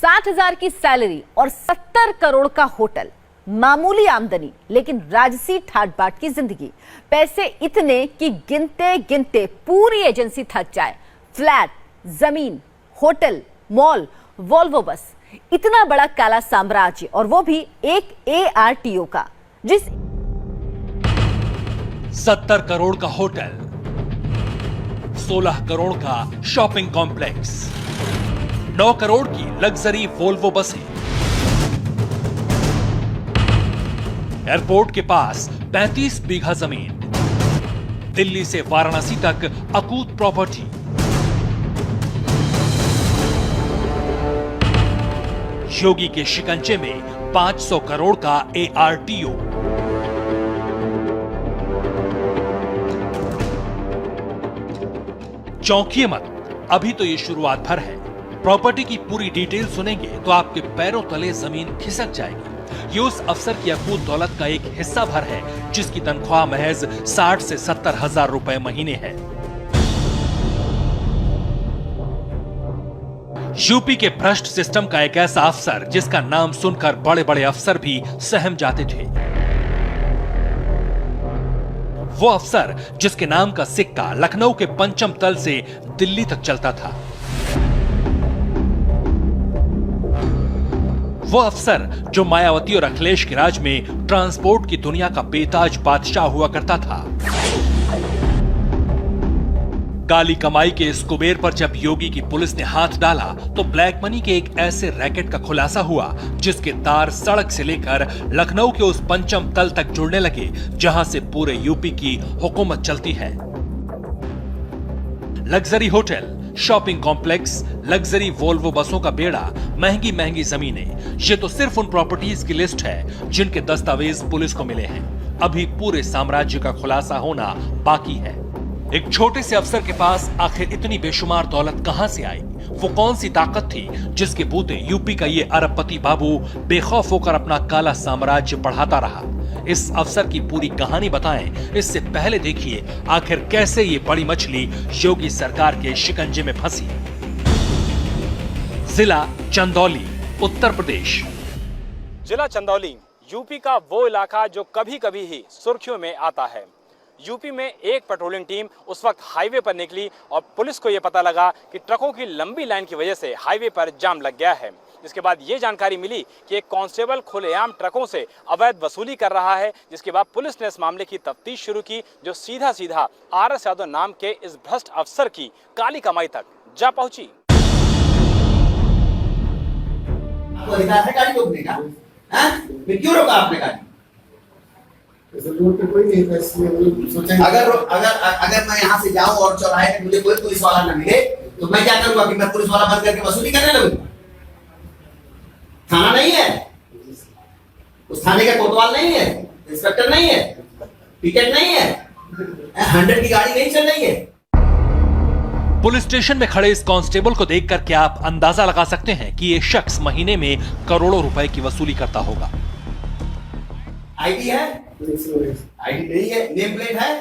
60,000 की सैलरी और 70 करोड़ का होटल, मामूली आमदनी लेकिन राजसी ठाट बाट की जिंदगी। पैसे इतने कि गिनते गिनते पूरी एजेंसी थक जाए। फ्लैट, जमीन, होटल, मॉल, वॉल्वो बस, इतना बड़ा काला साम्राज्य, और वो भी एक ARTO का। जिस 70 करोड़ का होटल, 16 करोड़ का शॉपिंग कॉम्प्लेक्स, 9 करोड़ की लग्जरी वोल्वो बसें, एयरपोर्ट के पास 35 बीघा जमीन, दिल्ली से वाराणसी तक अकूत प्रॉपर्टी, योगी के शिकंजे में 500 करोड़ का ARTO, चौंकिए मत, अभी तो ये शुरुआत भर है। प्रॉपर्टी की पूरी डिटेल सुनेंगे तो आपके पैरों तले जमीन खिसक जाएगी। ये उस अफसर की अकूत दौलत का एक हिस्सा भर है जिसकी तनख्वाह महज 60 से 70 हजार रुपए महीने है। यूपी के भ्रष्ट सिस्टम का एक ऐसा अफसर जिसका नाम सुनकर बड़े बड़े अफसर भी सहम जाते थे। वो अफसर जिसके नाम का सिक्का लखनऊ के पंचम तल से दिल्ली तक चलता था। वो अफसर जो मायावती और अखिलेश के राज में ट्रांसपोर्ट की दुनिया का बेताज बादशाह हुआ करता था। काली कमाई के इस कुबेर पर जब योगी की पुलिस ने हाथ डाला तो ब्लैक मनी के एक ऐसे रैकेट का खुलासा हुआ जिसके तार सड़क से लेकर लखनऊ के उस पंचम तल तक जुड़ने लगे जहां से पूरे यूपी की हुकूमत चलती है। Luxury hotel, shopping complex, luxury Volvo बसों का बेड़ा, महंगी महंगी जमीनें, ये तो सिर्फ उन प्रॉपर्टीज की लिस्ट है जिनके दस्तावेज पुलिस को मिले हैं। अभी पूरे साम्राज्य का खुलासा होना बाकी है। एक छोटे से अफसर के पास आखिर इतनी बेशुमार दौलत कहां से आई? वो कौन सी ताकत थी जिसके बूते यूपी का ये अरबपति बाबू बेखौफ होकर अपना काला साम्राज्य बढ़ाता रहा? इस अफसर की पूरी कहानी बताएं, इससे पहले देखिए आखिर कैसे ये बड़ी मछली योगी सरकार के शिकंजे में फंसी। जिला चंदौली, उत्तर प्रदेश। जिला चंदौली यूपी का वो इलाका जो कभी कभी ही सुर्खियों में आता है। यूपी में एक पेट्रोलिंग टीम उस वक्त हाईवे पर निकली और पुलिस को यह पता लगा कि ट्रकों की लंबी लाइन की वजह से हाईवे पर जाम लग गया है। जिसके बाद ये जानकारी मिली कि एक कांस्टेबल खुलेआम ट्रकों से अवैध वसूली कर रहा है, जिसके बाद पुलिस ने इस मामले की तफ्तीश शुरू की जो सीधा सीधा RS यादव नाम के इस भ्रष्ट अफसर की काली कमाई तक जा पहुंची। क्यों रोका आपने गाड़ी? कोई नहीं अगर मैं यहाँ से जाऊँ और चौराहे पे मुझे कोई पुलिस वाला न मिले तो मैं क्या करूँगा कि मैं पुलिस वाला बंद करके वसूली करने लगूंगा? थाना नहीं है, उस थाने का कोतवाल नहीं है, इंस्पेक्टर नहीं है, टिकट नहीं है, 100 की गाड़ी नहीं चल रही है। पुलिस स्टेशन में खड़े इस कांस्टेबल को देखकर क्या आप अंदाजा लगा सकते हैं कि ये शख्स महीने में करोड़ों रुपए की वसूली करता होगा? आईडी है? आईडी नहीं है। नेम प्लेट है?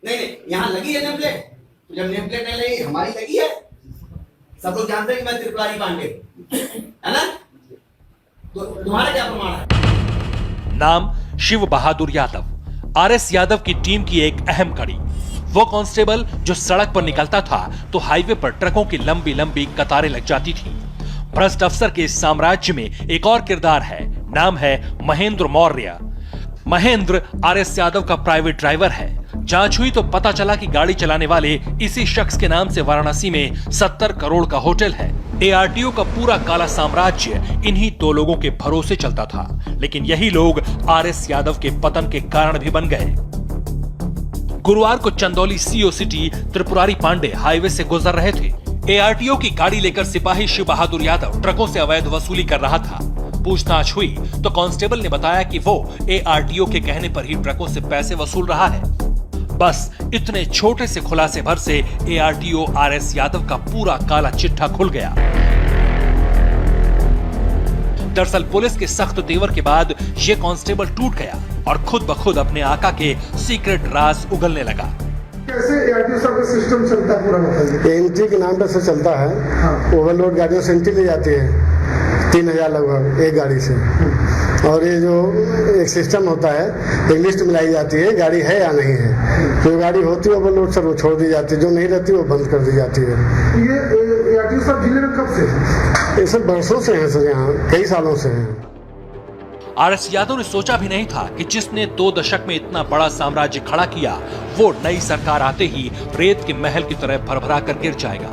नहीं, यहाँ लगी है नेम प्लेट। तो जब नेम प्लेट नहीं लगी, हमारी लगी है। सब लोग जानते हैं कि मैं त्रिपुरारी पांडे, है ना? तो तुम्हारा क्या प्रमाण है? नाम शिव बहादुर यादव, RS यादव की टीम की एक अहम कड़ी। वो कांस्टेबल जो सड़क पर निकलता था तो हाईवे पर ट्रकों की लंबी लंबी कतारें लग जाती थी। भ्रष्ट अफसर के इस साम्राज्य में एक और किरदार है, नाम है महेंद्र मौर्य। महेंद्र RS यादव का प्राइवेट ड्राइवर है। जांच हुई तो पता चला कि गाड़ी चलाने वाले इसी शख्स के नाम से वाराणसी में 70 करोड़ का होटल है। ARTO का पूरा काला साम्राज्य इन्हीं 2 लोगों के भरोसे चलता था, लेकिन यही लोग RS यादव के पतन के कारण भी बन गए। गुरुवार को Chandauli CO city Tripurari Pandey highway से गुजर रहे थे। ARTO की गाड़ी लेकर सिपाही शिव बहादुर यादव ट्रकों से अवैध वसूली कर रहा था। पूछताछ हुई तो कांस्टेबल ने बताया कि वो ARTO के कहने पर ही ट्रकों से पैसे वसूल रहा है। बस इतने छोटे से खुलासे भर से ARTO RS यादव का पूरा काला चिट्ठा खुल गया। दरअसल पुलिस के सख्त तेवर के बाद ये कांस्टेबल टूट गया और खुद ब खुद अपने आका के सीक्रेट राज उगलने लगा। कैसे ARTO साहब का सिस्टम चलता है पूरा बताइए। एंट्री के नाम पर से चलता है। हाँ। ओवरलोड गाड़ियों से एंट्री ले जाती है 3000 लगभग एक गाड़ी से। और ये जो एक सिस्टम होता है, एक लिस्ट मिलाई जाती है गाड़ी है या नहीं है। जो गाड़ी होती है ओवरलोड सर वो छोड़ दी जाती है, जो नहीं रहती वो बंद कर दी जाती है। ये ARTO साहब जिले में कब से? ये सब बरसों से हैं सर, यहाँ कई सालों से हैं। आरएस यादव ने सोचा भी नहीं था कि जिसने 2 दशक में इतना बड़ा साम्राज्य खड़ा किया वो नई सरकार आते ही रेत के महल की तरह भरभरा कर गिर जाएगा।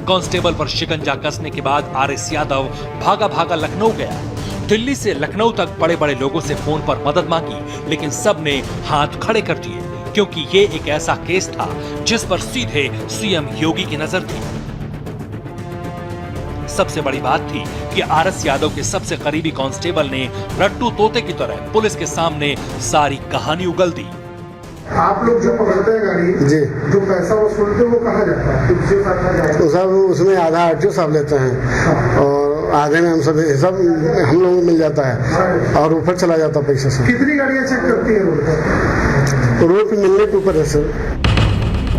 कांस्टेबल पर शिकंजा कसने के बाद आरएस यादव भागा भागा लखनऊ गया। दिल्ली से लखनऊ तक बड़े बड़े लोगों से फोन पर मदद मांगी, लेकिन सब ने हाथ खड़े कर दिए, क्योंकि ये एक ऐसा केस था जिस पर सीधे सीएम योगी की नजर थी। सबसे बड़ी बात थी कि आरएस यादव के सबसे करीबी कांस्टेबल ने रट्टू तोते की तरह पुलिस के सामने सारी कहानी उगल दी। आप लोग जो पकड़ते हैं गाड़ी जी, जो पैसा वसूलते हैं वो कहाँ जाता है? किसके साथ जाता है? तो सब उसमें आधा आरटीओ साहब लेते हैं और आधे में हम सब हम लोगों को मिल जाता है और ऊपर चला जाता पैसा से। कितनी गाड़ियाँ चेक करती है रोड पर? रोड पे मिलने के ऊपर है सर।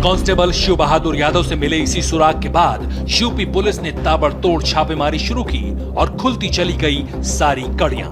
कांस्टेबल शिव बहादुर यादव से मिले इसी सुराग के बाद यूपी पुलिस ने ताबड़तोड़ छापेमारी शुरू की और खुलती चली गई सारी कड़ियां।